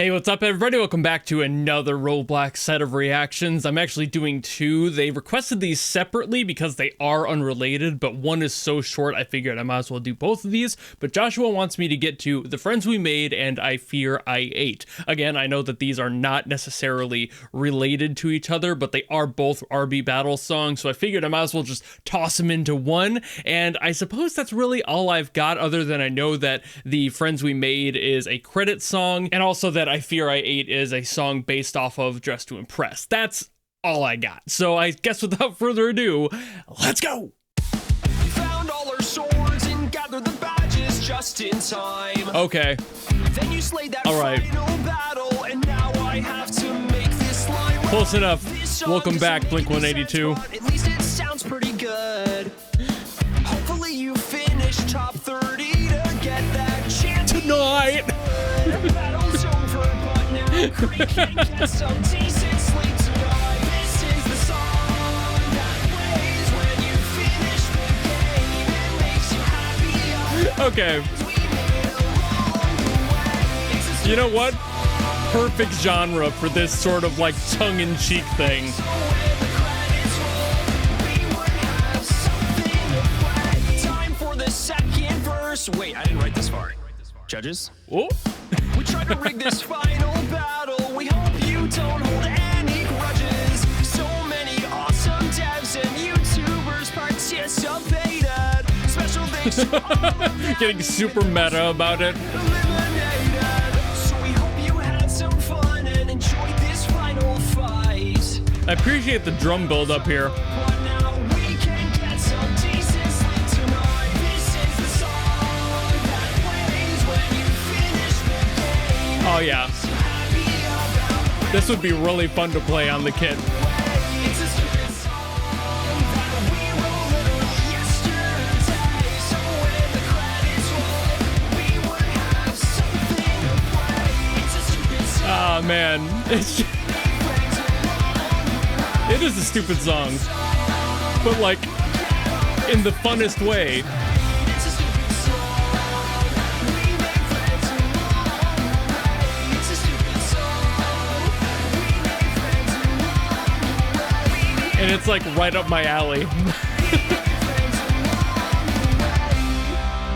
Hey, what's up, everybody? Welcome back to another Roblox set of reactions. I'm actually doing two. They requested these separately because they are unrelated, but one is so short I figured I might as well do both of these. But Joshua wants me to get to The Friends We Made and I Fear I Ate. Again, I know that these are not necessarily related to each other, but they are both RB Battle songs, so I figured I might as well just toss them into one. And I suppose that's really all I've got, other than I know that The Friends We Made is a credit song, and also that I Fear I Ate is a song based off of Dress to Impress. That's all I got. So I guess without further ado, let's go! We found all our swords and gathered the badges just in time. Okay. Then you slayed that all right. final battle, and now I have to make this line. Close enough. Welcome back, Blink-182. At least it sounds pretty good. Hopefully you finish top 30 to get that chance tonight. The battle's over, but now Creek can get some decent sleep tonight. This is the song that plays when you finish the game and makes you happy. Okay. You know what? Perfect genre for this sort of like tongue-in-cheek thing. Time for the second verse. Wait, I didn't write this far. Judges? Oh. We tried to rig this final battle. We hope you don't hold any grudges. So many awesome devs and YouTubers participated. Special thanks to getting super meta about it. So we hope you had some fun and enjoyed this final fight. I appreciate the drum build up here. But now we can get some decent sleep tonight. This is the song that plays when you finish the game. Oh yeah. This would be really fun to play on the kit. It's a stupid song that we wrote literally yesterday. So when the credits roll, we would have something to play. It's a stupid song. Ah man, it is a stupid song, but like in the funnest way. It's a stupid song. We make friends along the way. It's a stupid song. We make friends along the way. And it's like right up my alley.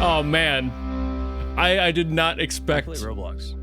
Oh man, I did not expect Roblox.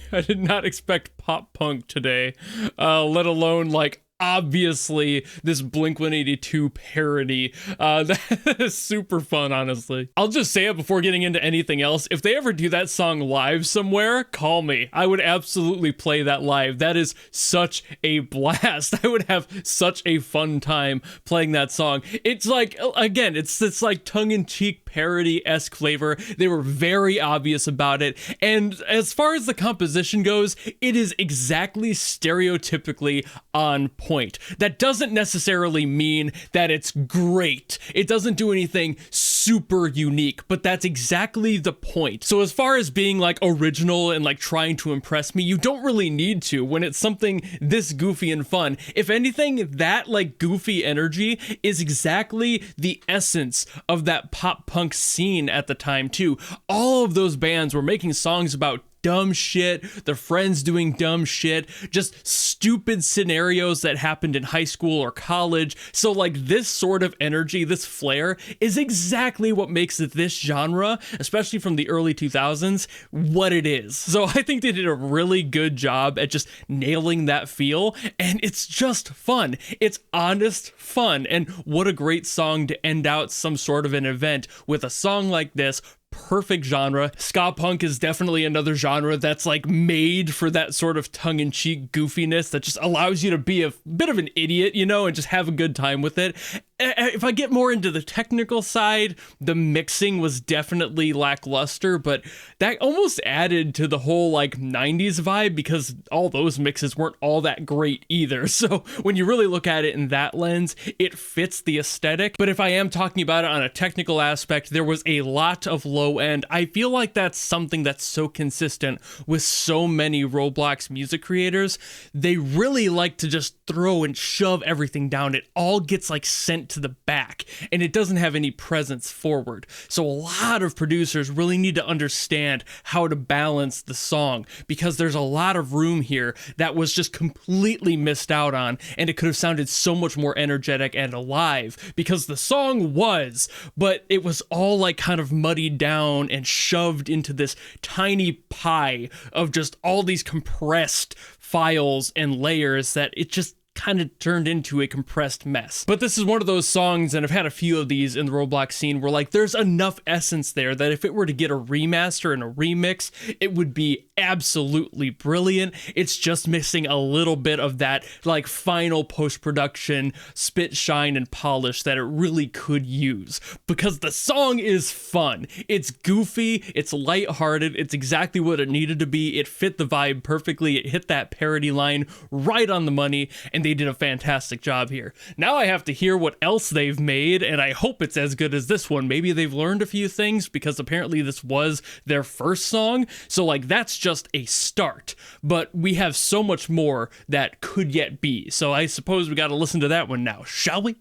I did not expect pop punk today, let alone like obviously this Blink-182 parody. That is super fun, honestly. I'll just say it before getting into anything else. If they ever do that song live somewhere, call me. I would absolutely play that live. That is such a blast. I would have such a fun time playing that song. It's like, again, it's like tongue-in-cheek parody-esque flavor. They were very obvious about it. And as far as the composition goes, it is exactly stereotypically on point. That doesn't necessarily mean that it's great. It doesn't do anything super unique, but that's exactly the point. So as far as being like original and like trying to impress me, you don't really need to when it's something this goofy and fun. If anything, that like goofy energy is exactly the essence of that pop punk scene at the time too. All of those bands were making songs about dumb shit, their friends doing dumb shit, just stupid scenarios that happened in high school or college. So like this sort of energy, this flair is exactly what makes this genre, especially from the early 2000s, what it is. So I think they did a really good job at just nailing that feel, and it's just fun. It's honest fun, and what a great song to end out some sort of an event with a song like this. Perfect genre. Ska punk is definitely another genre that's like made for that sort of tongue-in-cheek goofiness that just allows you to be a bit of an idiot, you know, and just have a good time with it. If I get more into the technical side, the mixing was definitely lackluster, but that almost added to the whole like 90s vibe because all those mixes weren't all that great either. So when you really look at it in that lens, it fits the aesthetic. But if I am talking about it on a technical aspect, there was a lot of low end. I feel like that's something that's so consistent with so many Roblox music creators. They really like to just throw and shove everything down. It all gets like sent bent to the back, and it doesn't have any presence forward. So a lot of producers really need to understand how to balance the song, because there's a lot of room here that was just completely missed out on, and it could have sounded so much more energetic and alive, because the song was, but it was all like kind of muddied down and shoved into this tiny pie of just all these compressed files and layers that it just kind of turned into a compressed mess. But this is one of those songs, and I've had a few of these in the Roblox scene, where like there's enough essence there that if it were to get a remaster and a remix, it would be absolutely brilliant. It's just missing a little bit of that like final post-production spit, shine, and polish that it really could use, because the song is fun. It's goofy, it's lighthearted, it's exactly what it needed to be. It fit the vibe perfectly. It hit that parody line right on the money, and they did a fantastic job here. Now I have to hear what else they've made, and I hope it's as good as this one. Maybe they've learned a few things, because apparently this was their first song, so like that's just a start. But we have so much more that could yet be, so I suppose we gotta listen to that one now, shall we?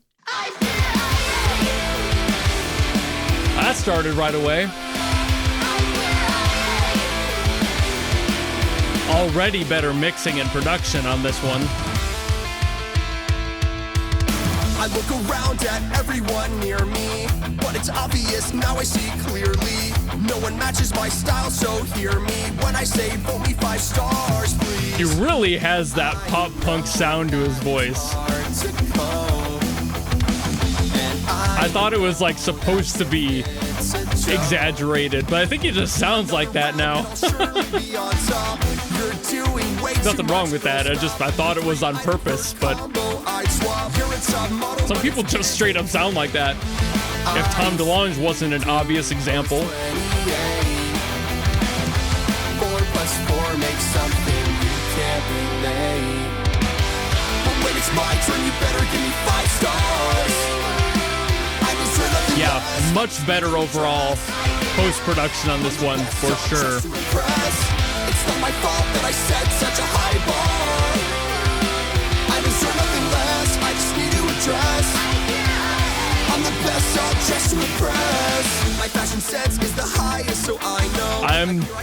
That started right away. Already better mixing and production on this one. I look around at everyone near me, but it's obvious now I see clearly. No one matches my style, so hear me when I say vote me 5 stars, please. He really has that pop punk sound to his voice. I thought it was like supposed to be exaggerated, but I think he just sounds like that now. Nothing wrong with that. I thought it was on purpose, but some people just straight up sound like that. If Tom DeLonge wasn't an obvious example. 4 plus 4 makes something you can't relate. But when it's my turn, you better give me 5 stars. Yeah, much better overall post-production on this one, for sure. It's not my fault that I set such a high bar. I deserve nothing less, I just need to address. I'm the best, I'll dress to impress. My fashion sense is the highest, so I know.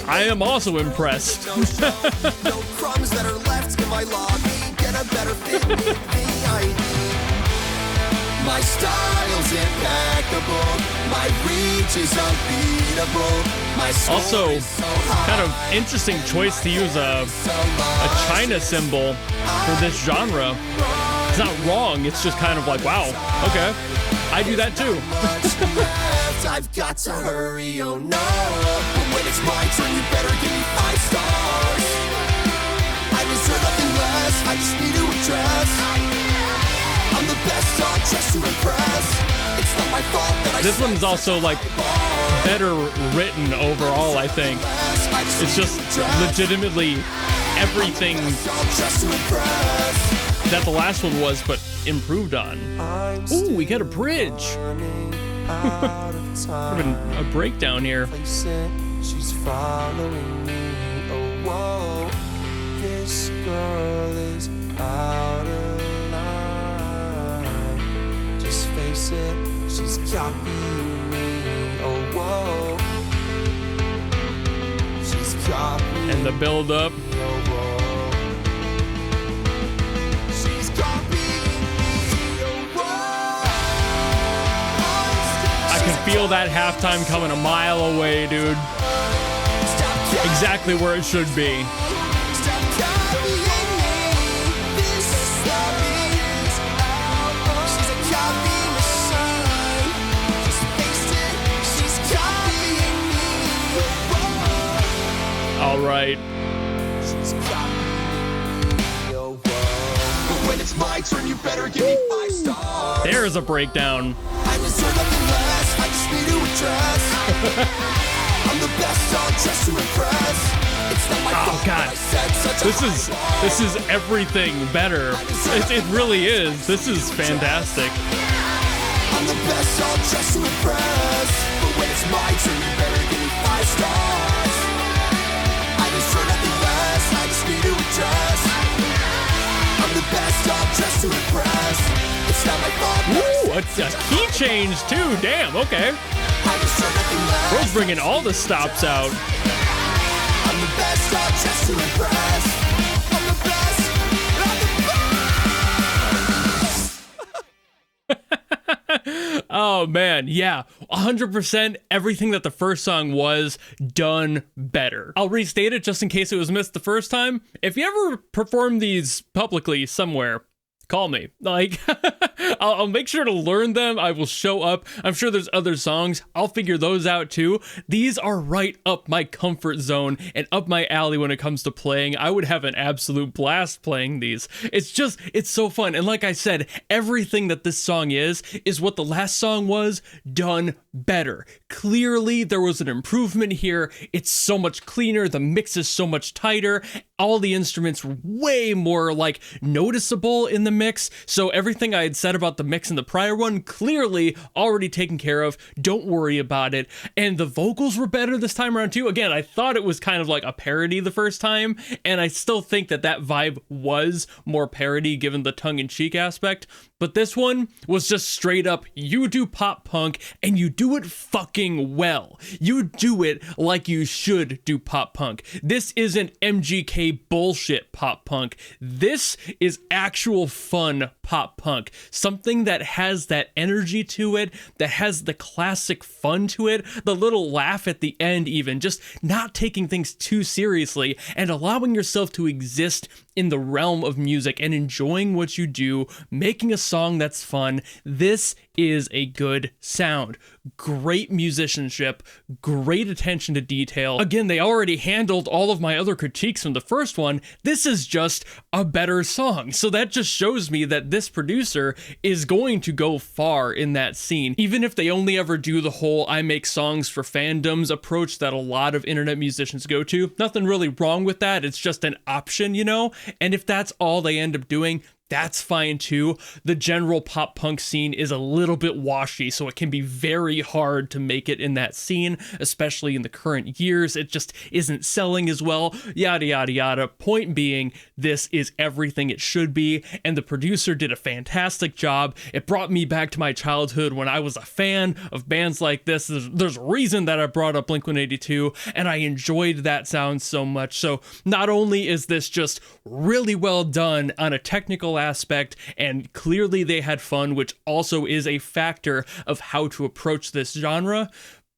I am also impressed. No crumbs that are left in my lobby. Get a better fit with me, I need. My style's impeccable. My reach is unbeatable. My also, is so high. kind of interesting choice to use a China symbol for this genre. It's not wrong. It's just kind of like, wow, okay, I do that too. I've got to hurry, oh no. But when it's my turn, you better give me 5 stars. I deserve nothing less. I just need to address. I'm the best, I'll dress to impress. It's not my fault that This one's also like better written overall, I think. It's just legitimately everything that the last one was, but improved on. Ooh, we got a bridge. A breakdown here. She's following me. Oh, whoa. This girl is out of line. Just face it, she's copying me. Oh, whoa. She's copying. And the build up. Oh, whoa. She's copying me. Oh, whoa. I can feel that halftime coming a mile away, dude. Exactly where it should be. All right. When it's my turn, you better give me 5 stars. There's a breakdown. I deserve nothing less. I just need to address. I'm the best, I'll dress to impress. It's not my fault God. I set such a This is everything better. It really is. This is fantastic. I'm the best, I'll dress to impress. But when it's my turn, you better give me 5 stars. I deserve nothing less. I just need to address. I'm the best, I'll dress to impress. It's not my fault. Woo, a key change too. Damn, okay. I deserve nothing less. Bro's bringing all the stops out. I'm the best, not just to impress. I'm the best, I'm the best. Oh man, yeah, 100% everything that the first song was done better. I'll restate it just in case it was missed the first time. If you ever perform these publicly somewhere, call me. Like, I'll make sure to learn them. I will show up. I'm sure there's other songs. I'll figure those out too. These are right up my comfort zone and up my alley when it comes to playing. I would have an absolute blast playing these. It's so fun. And like I said, everything that this song is what the last song was done better. Clearly, there was an improvement here. It's so much cleaner. The mix is so much tighter. All the instruments were way more like noticeable in the mix. So everything I had said about the mix in the prior one, clearly already taken care of. Don't worry about it. And the vocals were better this time around too. Again, I thought it was kind of like a parody the first time, and I still think that vibe was more parody given the tongue-in-cheek aspect. But this one was just straight up, you do pop punk and you do it fucking well. You do it like you should do pop punk. This isn't MGK bullshit pop punk. This is actual fun pop punk. Something that has that energy to it, that has the classic fun to it, the little laugh at the end even, just not taking things too seriously and allowing yourself to exist in the realm of music and enjoying what you do, making a song that's fun. This is a good sound. Great musicianship, great attention to detail. Again, they already handled all of my other critiques from the first one. This is just a better song. So that just shows me that this producer is going to go far in that scene. Even if they only ever do the whole I make songs for fandoms approach that a lot of internet musicians go to, nothing really wrong with that. It's just an option, you know? And if that's all they end up doing, that's fine too. The general pop punk scene is a little bit washy, so it can be very hard to make it in that scene, especially in the current years. It just isn't selling as well, yada yada yada. Point being, this is everything it should be, and the producer did a fantastic job. It brought me back to my childhood when I was a fan of bands like this. There's a reason that I brought up Blink-182, and I enjoyed that sound so much. So not only is this just really well done on a technical aspect, and clearly they had fun, which also is a factor of how to approach this genre,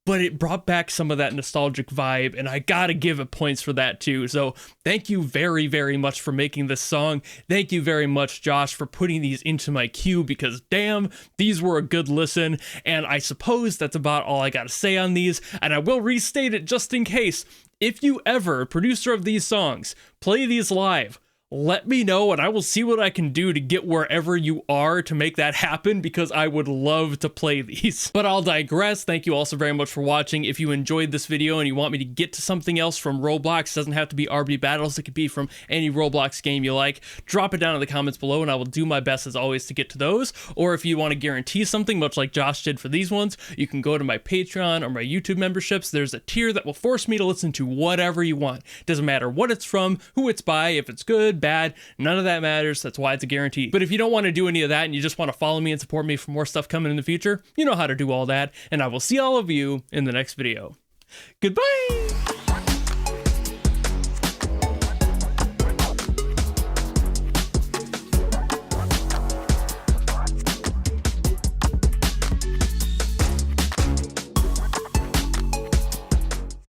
but it brought back some of that nostalgic vibe, and I gotta give it points for that too. So thank you very, very much for making this song. Thank you very much, Josh, for putting these into my queue, because damn, these were a good listen. And I suppose that's about all I gotta say on these, and I will restate it just in case. If you ever, producer of these songs, play these live, let me know and I will see what I can do to get wherever you are to make that happen, because I would love to play these. But I'll digress. Thank you all so very much for watching. If you enjoyed this video and you want me to get to something else from Roblox, it doesn't have to be RB Battles, it could be from any Roblox game you like, drop it down in the comments below and I will do my best as always to get to those. Or if you want to guarantee something, much like Josh did for these ones, you can go to my Patreon or my YouTube memberships. There's a tier that will force me to listen to whatever you want. Doesn't matter what it's from, who it's by, if it's good, bad, none of that matters. That's why it's a guarantee. But if you don't want to do any of that and you just want to follow me and support me for more stuff coming in the future, you know how to do all that. And I will see all of you in the next video. Goodbye!